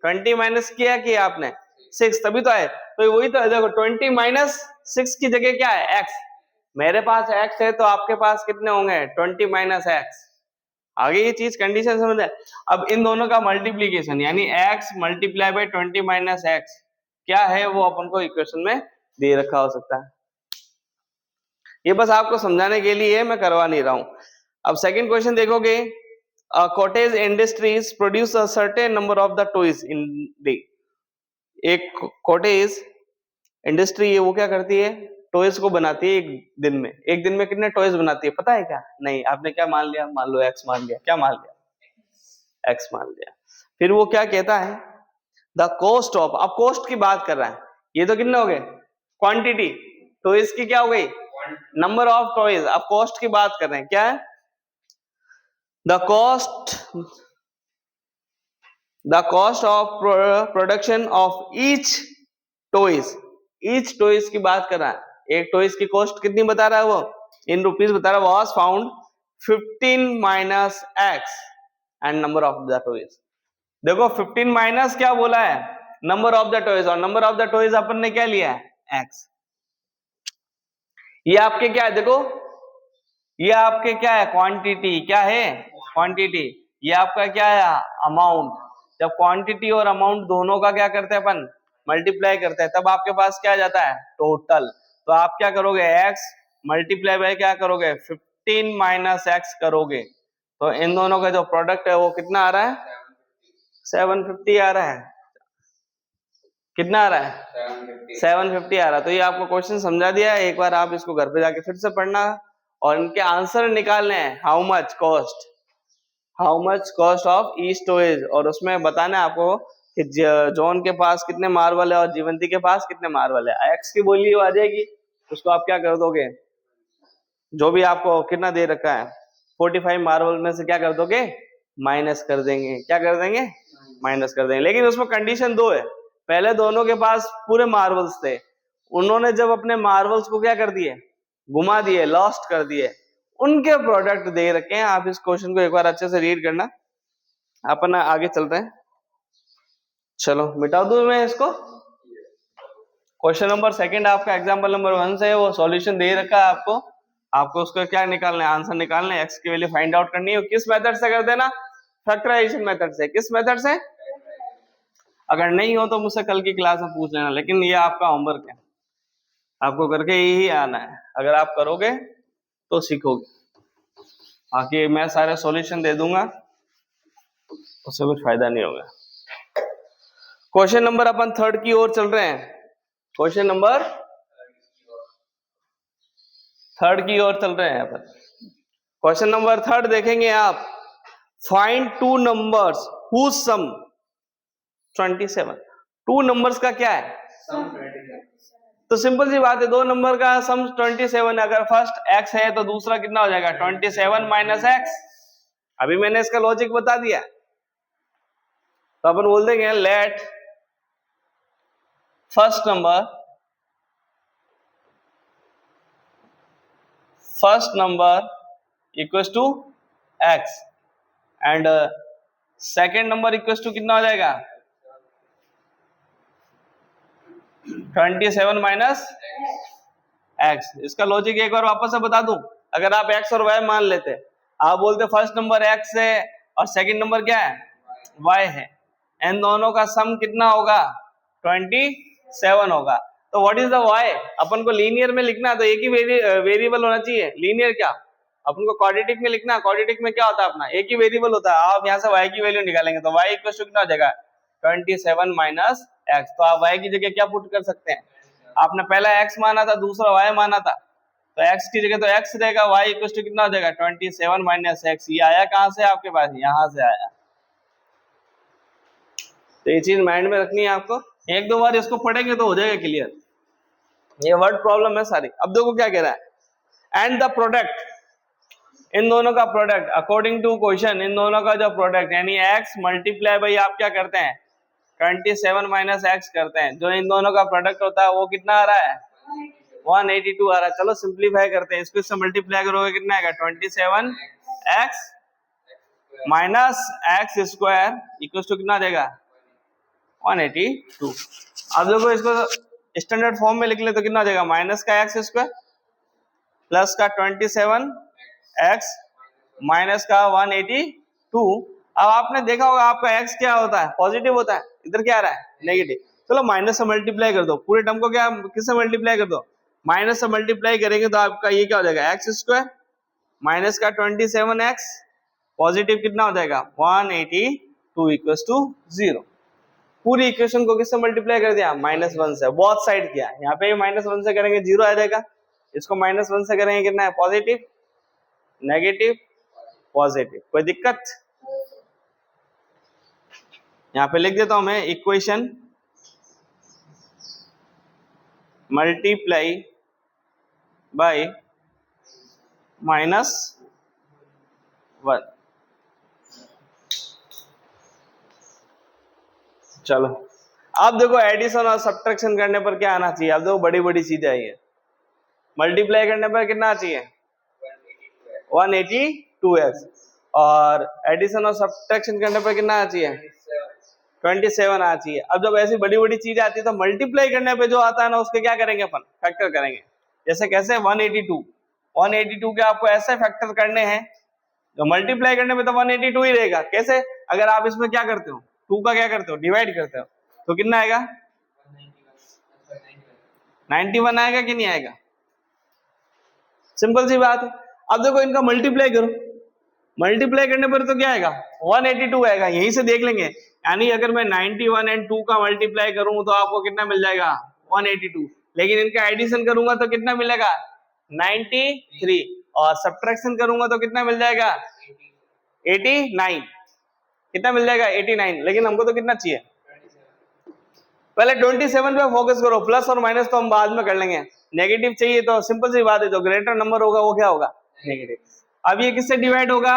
20 माइनस क्या किया आपने, 6, तभी तो आए। तो वही तो है, देखो 20 माइनस 6 की जगह क्या है, x। मेरे पास x है तो आपके पास कितने होंगे, 20 माइनस x। आगे ये चीज कंडीशन समझ है। अब इन दोनों का मल्टीप्लीकेशन यानी x multiply by 20 minus x क्या है, वो अपन को इक्वेशन में दे रखा हो सकता है। ये बस आपको समझाने के लिए मैं करवा नहीं रहा हूं। अब सेकंड क्वेश्चन देखोगे, cottage industries produce a certain number of the toys in day. एक कॉटेज इंडस्ट्री है, वो क्या करती है, टॉयज को बनाती है एक दिन में। एक दिन में कितने टॉयज बनाती है पता है क्या, नहीं। आपने क्या मान लिया, मान लो एक्स मान लिया, क्या मान लिया, एक्स मान लिया। फिर वो क्या कहता है, द कॉस्ट ऑफ, अब कॉस्ट की बात कर रहा है। ये तो कितने हो गए, क्वांटिटी। टॉयज की क्या हो गई, नंबर ऑफ टॉयज। अब कॉस्ट की बात कर रहे हैं, क्या है, the cost of production of each toys. Each toys की बात कर रहा है। एक टॉयज की कॉस्ट कितनी बता रहा है वो, इन रुपीज बता रहा है। Was found 15 minus x and number of the toys. देखो 15 माइनस क्या बोला है, नंबर ऑफ द टॉयज, और नंबर ऑफ द टॉयज अपन ने क्या लिया है, एक्स। ये आपके क्या है, देखो ये आपके क्या है, क्वांटिटी। क्या है, क्वांटिटी। ये आपका क्या है, अमाउंट। जब क्वांटिटी और अमाउंट दोनों का क्या करते हैं अपन, मल्टीप्लाई करते हैं, तब आपके पास क्या आ जाता है, टोटल। तो आप क्या करोगे, x मल्टीप्लाई बाय क्या करोगे, 15 माइनस एक्स करोगे। तो इन दोनों का जो प्रोडक्ट है वो कितना आ रहा है, 750 आ रहा है। कितना आ रहा है, 750 आ रहा है। तो ये आपको क्वेश्चन समझा दिया है। एक बार आप इसको घर पे जाके फिर से पढ़ना और इनके आंसर निकालने हैं। How much cost of each toys, और उसमें बताना है आपको कि जॉन के पास कितने मार्बल है और जीवंती के पास कितने मार्बल है। एक्स की बोली आ जाएगी, उसको आप क्या कर दोगे, जो भी आपको कितना दे रखा है 45 मार्बल में से क्या कर दोगे, माइनस कर देंगे। क्या कर देंगे, माइनस कर देंगे। लेकिन उसमें कंडीशन 2 है। पहले दोनों के पास पूरे मार्बल्स थे, उन्होंने जब अपने मार्बल्स को क्या कर दिए, घुमा दिए, लॉस्ट कर दिए, उनके प्रोडक्ट दे रखे हैं। आप इस क्वेश्चन को एक बार अच्छे से रीड करना। अपन आगे चलते हैं, चलो मिटा दूं मैं इसको। क्वेश्चन नंबर सेकंड आपका एग्जांपल नंबर 1 से, वो सॉल्यूशन दे रखा है आपको। आपको उसका क्या निकालना है, आंसर निकालना है, एक्स की वैल्यू फाइंड आउट करनी है। किस मेथड से कर देना, फैक्टराइजेशन मेथड से। किस मेथड से, अगर नहीं हो तो मुझसे कल की क्लास में पूछ लेना, लेकिन ये आपका होमवर्क है, आपको करके ही आना है। अगर आप करोगे तो सीखोगे, बाकी मैं सारे सॉल्यूशन दे दूंगा, उससे कुछ फायदा नहीं होगा। क्वेश्चन नंबर अपन थर्ड की ओर चल रहे हैं। क्वेश्चन नंबर थर्ड की ओर चल रहे हैं यहाँ पर। क्वेश्चन नंबर थर्ड देखेंगे आप, find two numbers whose sum 27। Two numbers का क्या है? तो सिंपल सी बात है, दो नंबर का सम 27 है। अगर फर्स्ट x है तो दूसरा कितना हो जाएगा? 27 माइनस x। अभी मैंने इसका लॉजिक बता दिया। तो अपन बोल देंगे let first number equals to x and second number equals to कितना हो जाएगा? 27 माइनस x। इसका लॉजिक एक बार वापस से बता दूं। अगर आप x और y मान लेते, आप बोलते फर्स्ट नंबर x है और सेकंड नंबर क्या है? y है। इन दोनों का सम कितना होगा? 27 होगा। तो व्हाट इज द y? अपन को लीनियर में लिखना है तो एक ही वेरिएबल होना चाहिए। लीनियर क्या, अपन को क्वाड्रेटिक में लिखना है। क्वाड्रेटिक में क्या होता है? अपना एक ही वेरिएबल होता है। आप यहाँ से y की वैल्यू निकालेंगे तो y इक्वल टू कितना हो जाएगा? 27 माइनस x। तो आप y की जगह क्या पुट कर सकते हैं? आपने पहला x माना था, दूसरा y माना था, तो x की जगह तो x रहेगा, y इक्वल टू कितना हो जाएगा? 27 माइनस x। ये आया कहां से आपके पास? यहां से आया। तो ये चीज माइंड में रखनी है आपको। एक दो बार इसको पढ़ेंगे तो हो जाएगा क्लियर। ये वर्ड प्रॉब्लम है सारी। अब देखो क्या कह रहा है, एंड द प्रोडक्ट, इन दोनों का प्रोडक्ट अकॉर्डिंग टू क्वेश्चन, इन दोनों का जो प्रोडक्ट यानी x मल्टीप्लाई बाई आप क्या करते हैं? 27 माइनस x करते हैं। जो इन दोनों का प्रोडक्ट होता है वो कितना आ रहा है? 182 आ रहा है। चलो सिंप्लीफाई करते हैं। इसको इससे मल्टीप्लाई करोगे कितना आएगा? 27x minus x square equal to कितना देगा? 182। अब देखो इसको स्टैंडर्ड फॉर्म में लिख ले तो कितना देगा? माइनस का एक्स स्क्वायर प्लस का 27x माइनस का 182। अब आपने देखा होगा आपका x क्या होता है? पॉजिटिव होता है। इधर क्या आ रहा है? नेगेटिव। चलो माइनस से मल्टीप्लाई कर दो, पूरे टर्म को क्या किससे मल्टीप्लाई कर दो? माइनस से मल्टीप्लाई करेंगे तो आपका ये क्या हो जाएगा? एक्स स्क्वायर माइनस का 27x पॉजिटिव कितना हो जाएगा? 182 इक्वल्स टू 0। पूरी इक्वेशन को किससे मल्टीप्लाई कर दिया? -1 से। बोथ साइड किया। यहाँ पे -1 से करेंगे 0 आ जाएगा, इसको -1 से करेंगे कितना है? Positive, negative, positive. कोई दिक्कत? यहाँ पे लिख देता हूं मैं, इक्वेशन मल्टीप्लाई बाय -1। चलो अब देखो एडिशन और सब्ट्रैक्शन करने पर क्या आना चाहिए? अब देखो बड़ी बड़ी चीजें आई है। मल्टीप्लाई करने पर कितना चाहिए? 182x। और एडिशन और सब्ट्रैक्शन करने पर कितना आना चाहिए? 27 आना चाहिए। अब जब ऐसी बड़ी बड़ी चीजें आती है तो मल्टीप्लाई करने पे जो आता है ना उसके क्या करेंगे अपन? फैक्टर करेंगे। जैसे कैसे? 182 के आपको ऐसे फैक्टर करने हैं जो मल्टीप्लाई करने में तो 182 ही रहेगा। कैसे? अगर आप इसमें क्या करते हो? 2 का क्या करते हो? डिवाइड करते हो तो कितना आएगा? 91 आएगा कि नहीं आएगा? सिंपल सी बात है। अब देखो इनका मल्टीप्लाई करो, मल्टीप्लाई करने पर तो क्या आएगा? 182 आएगा। यहीं से देख लेंगे। यानी अगर मैं 91 एंड 2 का मल्टीप्लाई करूं तो आपको कितना मिल जाएगा? 182। लेकिन इनका एडिशन करूंगा तो कितना मिलेगा? 93। और सब्ट्रैक्शन करूंगा तो कितना मिल जाएगा? 89। कितना मिल जाएगा? 89। लेकिन हमको तो कितना चाहिए? पहले 27 पे फोकस करो। प्लस और माइनस तो हम बाद में कर लेंगे। नेगेटिव चाहिए तो सिंपल सी बात है, जो ग्रेटर नंबर होगा वो क्या होगा? नेगेटिव। अब ये किससे डिवाइड होगा?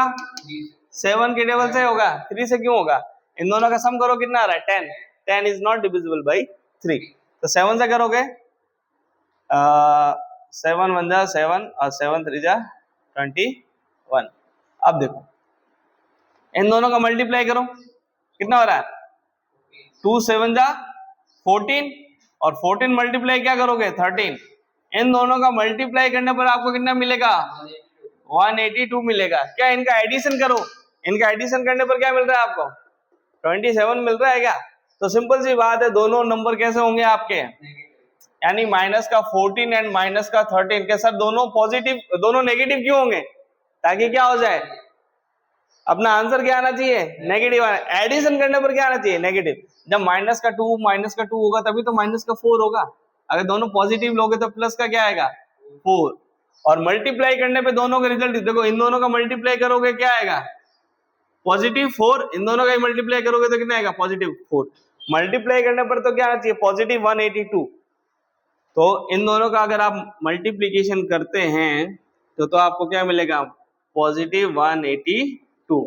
7 के टेबल से होगा। 3 से क्यों होगा? इन दोनों का सम करो कितना आ रहा है? 10। 10 इज नॉट डिविजिबल बाई 3। तो 7 से करोगे 7 1 जा 7 और 7 3 जा 21। अब देखो इन दोनों का मल्टीप्लाई करो, कितना हो रहा है? 2 7 जा 14 और 14 मल्टीप्लाई क्या करोगे? 13। इन दोनों का मल्टीप्लाई करने पर आपको कितना मिलेगा? 182 मिलेगा। क्या इनका एडिशन करो? इनका एडिशन करने पर क्या मिल रहा है आपको? 27 मिल रहा है क्या? तो सिंपल सी बात है, दोनों नंबर कैसे होंगे आपके? यानी माइनस का 14 एंड माइनस का 13 के साथ दोनों पॉजिटिव, दोनों नेगेटिव क्यों होंगे? ताकि क्या हो जाए? अपना आंसर क्या आना चाहिए? नेगेटिव आना। एडिशन करने पर क्या आना चाहिए? नेगेटिव। जब माइनस का 2 होगा तभी तो माइनस का 4 होगा। अगर दोनों पॉजिटिव लोगे तो प्लस का क्या आएगा? 4। और मल्टीप्लाई करने पे दोनों का रिजल्ट देखो, इन दोनों का मल्टीप्लाई करोगे क्या आएगा, पॉजिटिव 4, इन दोनों का मल्टीप्लाई करोगे तो कितना आएगा, पॉजिटिव 4। मल्टीप्लाई करने पर तो क्या आना चाहिए, पॉजिटिव 182। तो इन दोनों का अगर आप मल्टीप्लीकेशन करते हैं तो आपको क्या मिलेगा, पॉजिटिव 182,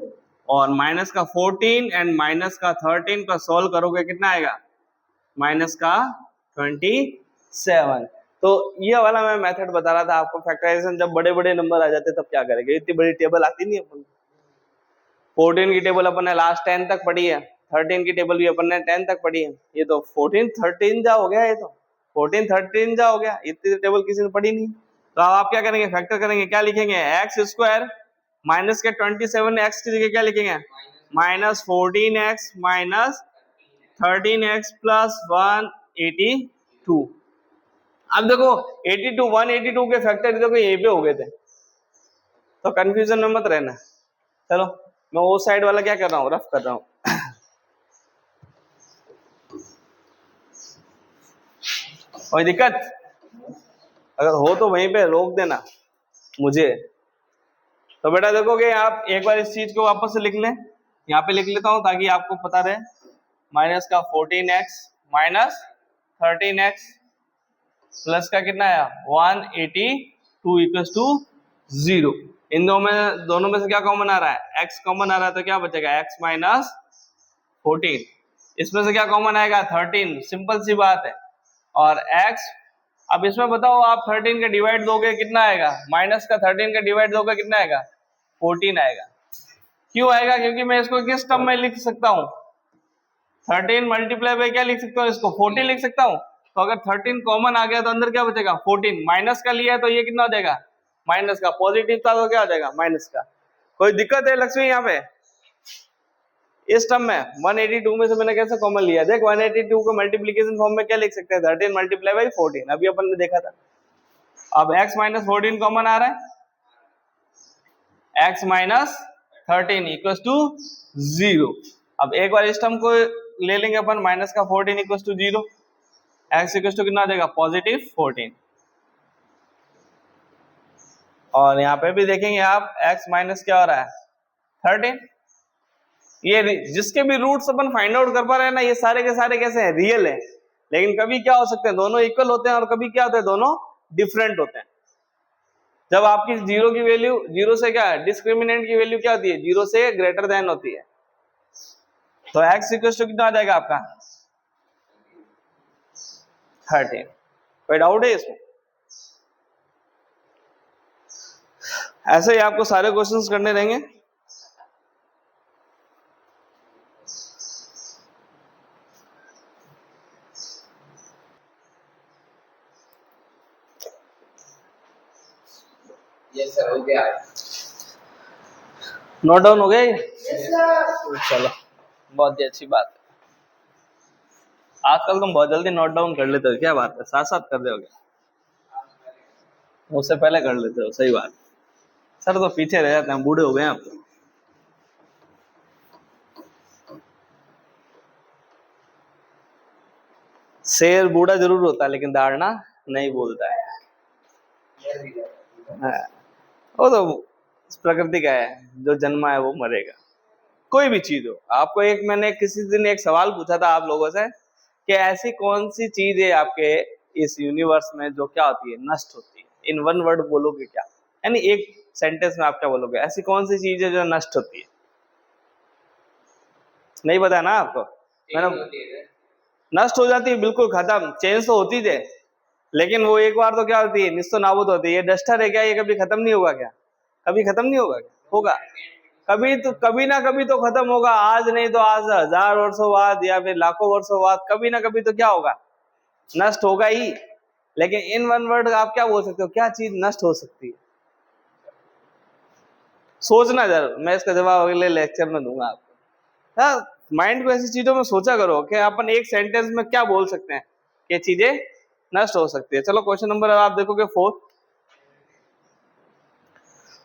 और माइनस का 14 एंड माइनस का 13 का सॉल्व करोगे कितना आएगा, माइनस का 27। तो ये वाला मैं मेथड बता रहा था आपको, फैक्टराइजेशन जब बड़े बड़े नंबर आ जाते तब क्या करेंगे, इतनी बड़ी टेबल आती नहीं अपन। 14 की टेबल अपन ने लास्ट 10 तक पढ़ी है, 13 की टेबल भी अपन ने 10 तक पढ़ी है, ये तो 14 13 जा हो गया, ये तो 14 13 जा हो गया, इतनी टेबल किसी ने पढ़ी नहीं। तो अब आप क्या करेंगे, फैक्टर करेंगे, क्या लिखेंगे, एक्स स्क्वायर माइनस के 27 एक्स की जगह क्या लिखेंगे, minus 14x minus 13x plus 182। अब देखो 82 182 के फैक्टर देखो ये पे हो गए थे, तो कंफ्यूजन में मत रहना। चलो मैं वो साइड वाला क्या कर रहा हूँ, रफ कर रहा हूँ। कोई दिक्कत अगर हो तो वहीं पे रोक देना मुझे। तो बेटा देखोगे आप एक बार इस चीज को वापस से लिख लें, यहाँ पे लिख लेता हूँ ताकि आपको पता रहे, माइनस का 14x माइनस 13x प्लस का कितना आया 182 इक्वल्स टू 0। इन दोनों में से क्या कॉमन आ रहा है, x कॉमन आ रहा है, तो क्या बचेगा x माइनस 14, इसमें से क्या कॉमन आएगा 13, सिंपल सी बात है। और x, अब इसमें बताओ आप 13 का डिवाइड दोगे कितना आएगा, माइनस का 13 का डिवाइड दोगे कितना आएगा 14 आएगा। क्यों आएगा, क्योंकि मैं इसको किस टर्म में लिख सकता हूँ, 13 मल्टीप्लाई बाय क्या लिख सकता हूँ, इसको 14 लिख सकता हूँ। तो अगर 13 कॉमन आ गया तो अंदर क्या बचेगा 14, माइनस का लिया है तो ये कितना हो जाएगा माइनस का, पॉजिटिव था तो क्या हो जाएगा माइनस का। कोई दिक्कत है लक्ष्मी यहाँ पे, इस टर्म में 182 में से मैंने कैसे कॉमन लिया, देख 182 को मल्टीप्लीकेशन फॉर्म में क्या लिख सकते हैं, 13 मल्टीप्लाई बाई 14, अभी अपन ने देखा था। अब x माइनस 14 कॉमन आ रहा है, x माइनस 13 इक्वल्स टू 0। अब एक बार इस टर्म को ले लेंगे अपन, माइनस का 14 equals to 0, x equals to कितना आ जाएगा पॉजिटिव 14। और यहाँ पे भी देखेंगे आप x माइनस क्या हो रहा है 13। ये जिसके भी रूट्स अपन फाइंड आउट कर पा रहे हैं ना, ये सारे के सारे कैसे हैं, रियल है। लेकिन कभी क्या हो सकते हैं, दोनों इक्वल होते हैं, और कभी क्या होते हैं, दोनों डिफरेंट होते हैं। जब आपकी जीरो की वैल्यू, जीरो से क्या है, डिस्क्रिमिनेंट की वैल्यू क्या होती है, जीरो से ग्रेटर देन होती है। तो x इक्वल टू कितना आ जाएगा आपका 13। कोई डाउट है इसमें? ऐसे ही आपको सारे क्वेश्चंस करने रहेंगे। यस सर हो गया, नोट डाउन हो गया ये? Yes, sir. चलो बहुत ही अच्छी बात है। आजकल तुम बहुत जल्दी नोट डाउन कर लेते हो, क्या बात है, साथ साथ कर दोगे, मुझसे पहले कर लेते हो, सही बात। सर तो पीछे रह जाते हैं, बूढ़े हो गए हैं आप तो। शेर बूढ़ा जरूर होता है लेकिन दाढ़ना नहीं बोलता है। हाँ, वो तो प्रकृति का है, जो जन्मा है वो मरेगा। कोई भी चीज हो, आपको एक मैंने किसी दिन एक सवाल पूछा था आप लोगों से कि ऐसी कौन सी चीज है आपके इस यूनिवर्स में जो क्या होती है, नष्ट होती है। इन वन वर्ड बोलोगे क्या, यानी एक सेंटेंस में आप क्या बोलोगे, ऐसी कौन सी चीज है जो नष्ट होती है? नहीं पता ना आपको? मैंने नष्ट हो जाती है, बिल्कुल खत्म, चेंज तो होती है, लेकिन वो एक बार तो क्या होती है, निस्तो नाबूद होती है। ये डस्टर है क्या, ये कभी खत्म नहीं होगा क्या, कभी खत्म नहीं होगा क्या? होगा, कभी तो कभी ना कभी तो खत्म होगा, आज नहीं तो आज 1000 वर्षों बाद या फिर लाखों वर्षों बाद कभी ना कभी तो क्या होगा, नष्ट होगा ही। लेकिन इन वन वर्ड आप क्या बोल सकते हो, क्या चीज नष्ट हो सकती है? सोचना जरूर, मैं इसका जवाब अगले लेक्चर में दूंगा आपको। हाँ, माइंड को ऐसी चीजों में सोचा करो कि अपन एक सेंटेंस में क्या बोल सकते हैं कि चीजें नष्ट हो सकती है। चलो क्वेश्चन नंबर आप देखोगे 4,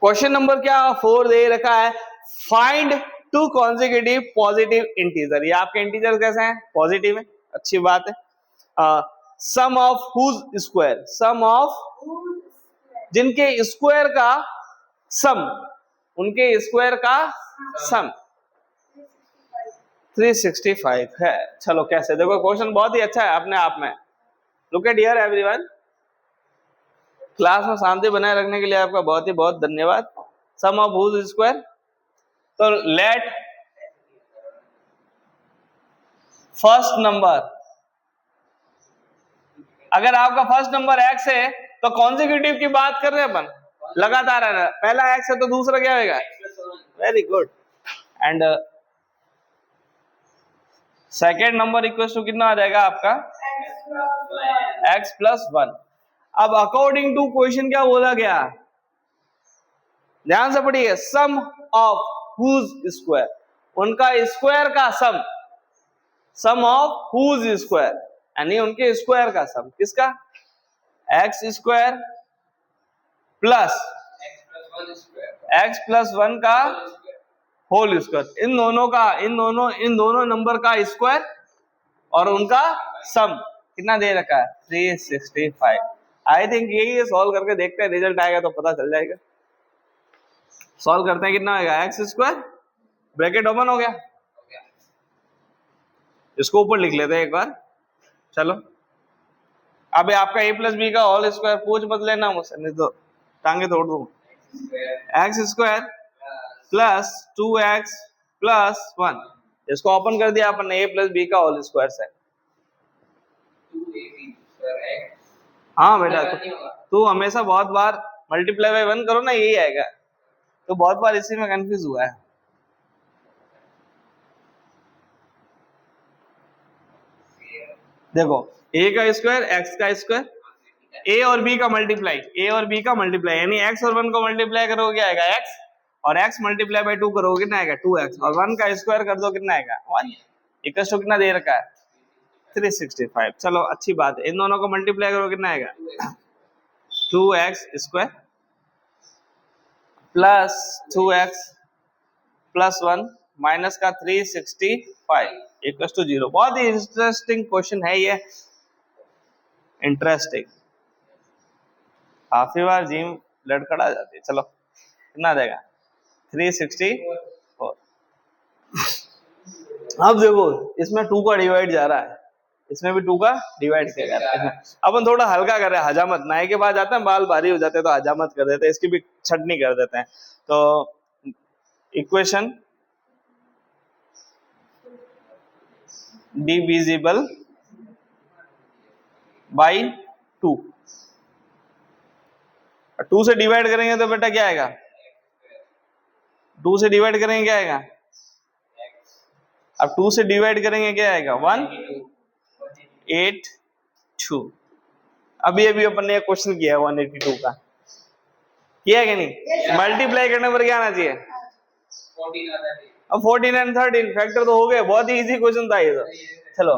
क्वेश्चन नंबर क्या 4 दे रखा है, find two consecutive positive integer. ये आपके इंटीजर कैसे हैं, पॉजिटिव है, अच्छी बात है। Sum of whose square, sum of जिनके स्क्वायर का सम, उनके स्क्वायर का सम 365 है। चलो कैसे, देखो क्वेश्चन बहुत ही अच्छा है अपने आप में। Look at here everyone. Class में शांति बनाए रखने के लिए आपका बहुत ही बहुत धन्यवाद। सम ऑफ हुज स्क्वायर, तो लेट फर्स्ट नंबर, अगर आपका फर्स्ट नंबर x है तो कॉन्जिक्यूटिव की बात कर रहे हैं अपन, लगातार है ना, पहला x है तो दूसरा क्या होगा, very good. And second number equal to कितना आ जाएगा आपका, x प्लस 1। अब अकॉर्डिंग टू क्वेश्चन क्या बोला गया, ध्यान से पढ़िए, सम ऑफ हुज स्क्वायर, उनका स्क्वायर का सम, सम ऑफ हुज स्क्वायर यानी उनके स्क्वायर का सम, किसका, x square plus x plus 1 का होल स्क्वायर, इन दोनों नंबर का स्क्वायर और उनका सम कितना दे रखा है, 365। आई थिंक यही सॉल्व करके देखते हैं, रिजल्ट आएगा तो पता चल जाएगा। सॉल्व करते हैं, कितना आएगा, एक्स स्क्वायर, ब्रैकेट ओपन हो गया, इसको ऊपर लिख लेते हैं एक बार। चलो अब आपका a प्लस बी का होल स्क्वायर, पूछ मत लेना मुझसे नहीं तो टांगे तोड़ दूं। X square plus 2x plus 1, इसको ओपन कर दिया अपन ने, a प्लस बी का होल स्क्वायर से। हाँ बेटा, तू हमेशा बहुत बार मल्टीप्लाई बाय 1 करो ना, यही आएगा, तो बहुत बार इसी में कंफ्यूज हुआ है। देखो a का स्क्वायर, x का स्क्वायर, a और b का मल्टीप्लाई, a और b का मल्टीप्लाई यानी x और 1 को मल्टीप्लाई करोगे क्या आएगा, x, और x मल्टीप्लाई बाय 2 करोगे कितना आएगा, 2x, और 1 का स्क्वायर कर दो कितना आएगा, 1, इक्वल टू कितना दे रखा है, 365। चलो अच्छी बात है, इन दोनों को मल्टीप्लाई करो कितना आएगा, 2x square plus 2x plus 1 minus का 365 इक्वल टू 0। बहुत ही इंटरेस्टिंग क्वेश्चन है ये, इंटरेस्टिंग, काफी बार जिम लड़खड़ा जाती है। चलो कितना देगा, 364। अब देखो इसमें 2 का डिवाइड जा रहा है, इसमें भी 2 का डिवाइड किया जा रहा है। अपन थोड़ा हल्का कर रहे हैं, हजामत, नाई के बाद जाते हैं बाल भारी हो जाते हैं तो हजामत कर देते हैं, इसकी भी छटनी कर देते हैं। तो इक्वेशन डिविजिबल बाई 2, 2 से डिवाइड करेंगे तो बेटा क्या आएगा, 2 से डिवाइड करेंगे क्या आएगा, अब 2 से डिवाइड करेंगे क्या आएगा, 182। अभी अपन ने क्वेश्चन किया 182 का, किया है कि नहीं, मल्टीप्लाई करने पर क्या आना चाहिए, 14। अब 14 एंड 13 फैक्टर तो हो गए, बहुत ही इजी क्वेश्चन था ये तो। चलो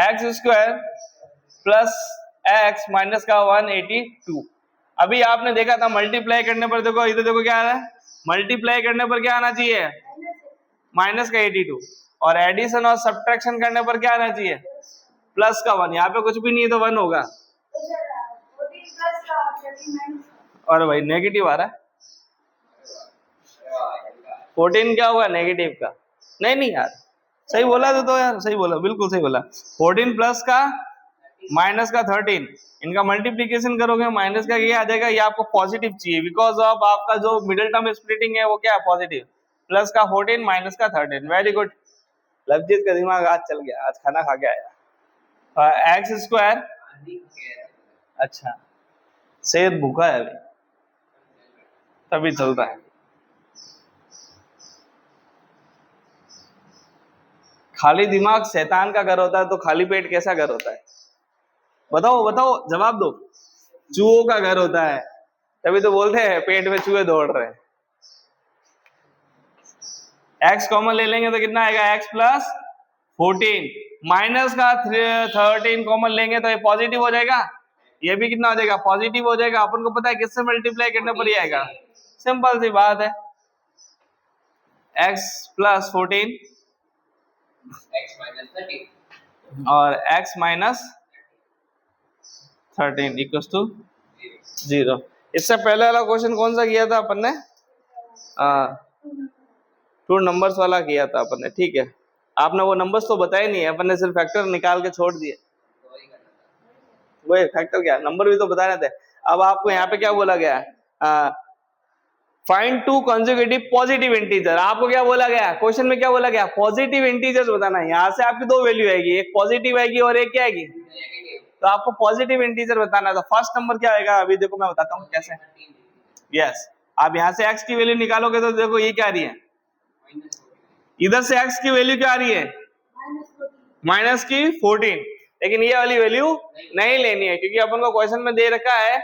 x square plus x minus का 182। अभी आपने देखा था मल्टीप्लाई करने पर, देखो इधर देखो क्या आ रहा है, मल्टीप्लाई करने पर क्या आना चाहिए, माइनस का 82, और एडिशन और सब्ट्रैक्शन करने पर क्या आना चाहिए, प्लस का 1। यहाँ पे कुछ भी नहीं है तो 1 होगा, और भाई नेगेटिव आ रहा है, 14 क्या होगा, नेगेटिव का, नहीं यार सही बोला तो यार, सही बोला, बिल्कुल सही बोला। 14 प्लस का माइनस का 13, इनका मल्टीप्लीकेशन करोगे माइनस का ये आ जाएगा, ये आपको पॉजिटिव चाहिए, बिकॉज ऑफ आपका जो मिडिल टर्म स्प्लिटिंग है वो क्या है, पॉजिटिव। प्लस का 14 माइनस का 13, वेरी गुड, लवजीत का दिमाग आज चल गया, आज खाना खा के आया। एक्स स्क्वायर, अच्छा शेर भूखा है अभी, तभी चल रहा है। खाली दिमाग शैतान का घर होता है, तो खाली पेट कैसा घर होता है, बताओ जवाब दो, चूहों का घर होता है, तभी तो बोलते हैं पेट में चूहे दौड़ रहे हैं। एक्स कॉमन ले लेंगे तो कितना आएगा, एक्स प्लस 14 माइनस का 13 कॉमन लेंगे तो ये पॉजिटिव हो जाएगा, ये भी कितना हो जाएगा, पॉजिटिव हो जाएगा। अपन को पता है किससे मल्टीप्लाई करने पर ये आएगा, सिंपल सी बात है, एक्स प्लस 14 और x माइनस 13 इक्वल्स टू 0। इससे पहले वाला क्वेश्चन कौन सा किया था अपन ने? 2 नंबर्स वाला किया था अपन ने, ठीक है। आपने वो नंबर्स तो बताए नहीं है, अपन ने सिर्फ फैक्टर निकाल के छोड़ दिए। वो फैक्टर क्या, नंबर भी तो बताने थे। अब आपको यहाँ पे क्या बोला गया है? Find 2 consecutive positive integer. आपको क्या बोला गया क्वेश्चन में, क्या बोला गया? पॉजिटिव इंटीजर्स बताना है। यहाँ से आपकी 2 वैल्यू आएगी, एक पॉजिटिव आएगी और एक क्या आएगी? तो आपको पॉजिटिव इंटीजर बताना है। तो फर्स्ट नंबर क्या आएगा, अभी देखो मैं बताता हूँ कैसे। यस, आप यहाँ से x की वैल्यू निकालोगे तो देखो ये क्या आ रही है, इधर से x की वैल्यू क्या आ रही है? माइनस की 14। लेकिन ये वाली वैल्यू नहीं लेनी है, क्योंकि अपन को क्वेश्चन में दे रखा है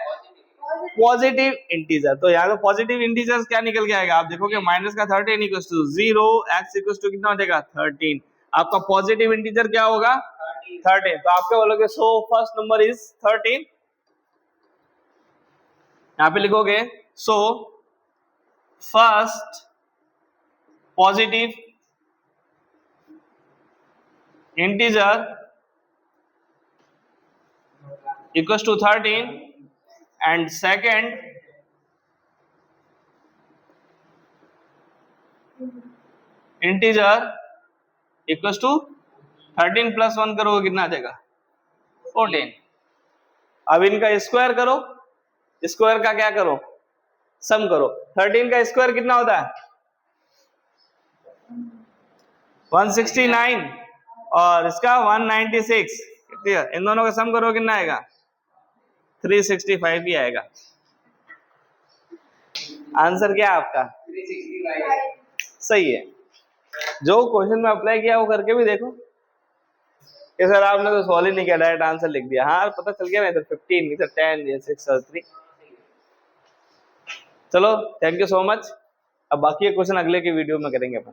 पॉजिटिव इंटीजर। तो यहाँ पे पॉजिटिव इंटीजर क्या निकल के आएगा, आप देखोगे माइनस का 13 equal to 0, x equal to कितना हो जाएगा 13। आपका पॉजिटिव इंटीजर क्या होगा 13। तो आप क्या बोलोगे, सो फर्स्ट नंबर इज 13। यहाँ पे लिखोगे so first positive integer equal to 13 and second integer equals to 13 plus 1 करोगे कितना आ जाएगा 14। अब इनका स्क्वायर करो, स्क्वायर का क्या करो, सम करो। 13 का स्क्वायर कितना होता है 169 और इसका 196। क्लियर, इन दोनों का सम करो कितना आएगा 365 ही आएगा। आंसर क्या है आपका 365 सही है। जो क्वेश्चन में अप्लाई किया वो करके भी देखो कि सर आपने तो सॉल्व ही नहीं किया, डायरेक्ट आंसर लिख दिया। हाँ पता चल गया ना, इधर 15 इधर 10 या 6 और 3। चलो थैंक यू सो मच। अब बाकी क्वेश्चन अगले की वीडियो में करेंगे अपन।